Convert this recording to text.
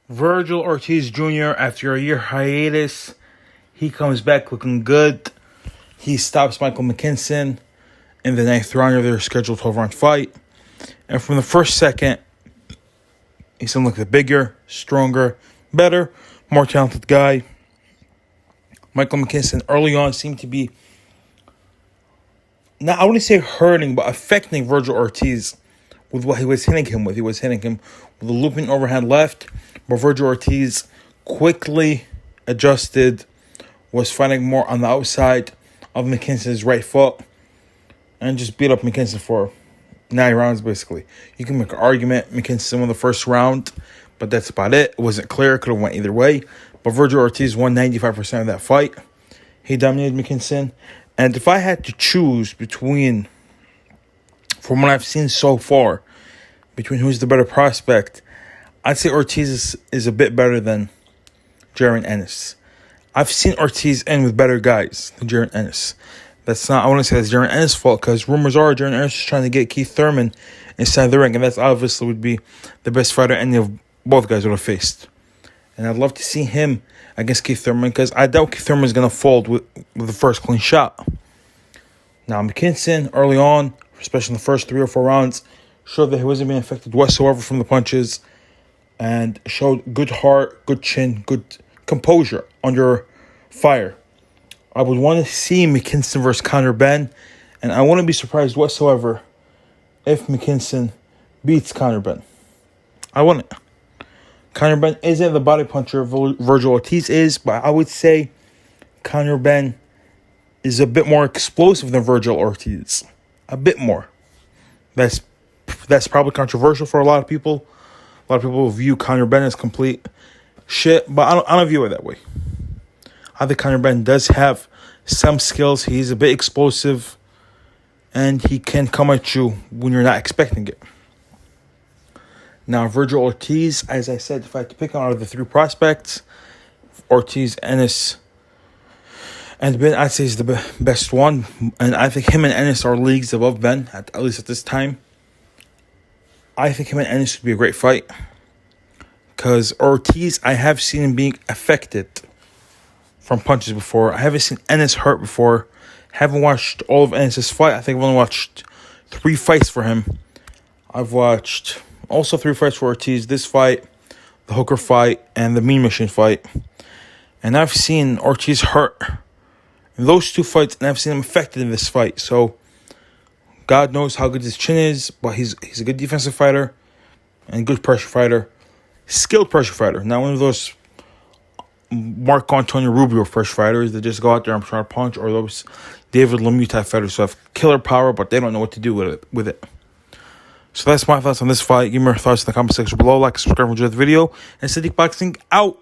Vergil Ortiz Jr., after a year hiatus, he comes back looking good. He stops Michael McKinson in the 9th round of their scheduled 12-round fight. And from the first second, he seemed like a bigger, stronger, better, more talented guy. Michael McKinson early on seemed to be, I wouldn't say hurting, but affecting Vergil Ortiz with what he was hitting him with. He was hitting him with a looping overhand left, but Vergil Ortiz quickly adjusted, was fighting more on the outside of McKinson's right foot, and just beat up McKinson for 9 rounds, basically. You can make an argument McKinson won the first round, but that's about it. It wasn't clear. It could have went either way. But Vergil Ortiz won 95% of that fight. He dominated McKinson. And if I had to choose between, from what I've seen so far, between who's the better prospect, I'd say Ortiz is a bit better than Jaron Ennis. I've seen Ortiz in with better guys than Jaron Ennis. That's not, I want to say that's Jaron Ennis' fault, because rumors are Jaron Ennis is trying to get Keith Thurman inside the ring, and that's obviously would be the best fighter any of both guys would have faced. And I'd love to see him against Keith Thurman, because I doubt Keith Thurman is going to fold with the first clean shot. Now, McKinson, early on, especially in the first 3 or 4 rounds, showed that he wasn't being affected whatsoever from the punches, and showed good heart, good chin, good composure under fire. I would want to see McKinson versus Conor Benn, and I wouldn't be surprised whatsoever if McKinson beats Conor Benn. I wouldn't. Conor Benn isn't the body puncher Vergil Ortiz is, but I would say Conor Benn is a bit more explosive than Vergil Ortiz. A bit more. That's probably controversial for a lot of people. A lot of people view Conor Benn as complete shit, but I don't view it that way. I think Conor Benn does have some skills. He's a bit explosive, and he can come at you when you're not expecting it. Now, Vergil Ortiz, as I said, if I had to pick out of the 3 prospects, Ortiz, Ennis, and Ben, I'd say he's the best one. And I think him and Ennis are leagues above Ben, at least at this time. I think him and Ennis would be a great fight, because Ortiz, I have seen him being affected from punches before. I haven't seen Ennis hurt before. Haven't watched all of Ennis' fight. I think I've only watched 3 fights for him. I've watched also 3 fights for Ortiz. This fight, the Hooker fight, and the Mean Machine fight. And I've seen Ortiz hurt in those 2 fights, and I've seen him affected in this fight. So, God knows how good his chin is, but he's a good defensive fighter and good pressure fighter. Skilled pressure fighter. Not one of those Marco Antonio Rubio pressure fighters that just go out there and try to punch, or those David Lemieux type fighters who have killer power, but they don't know what to do with it. So that's my thoughts on this fight. Give me your thoughts in the comment section below. Like, subscribe, enjoy the video, and Sadiq Boxing out.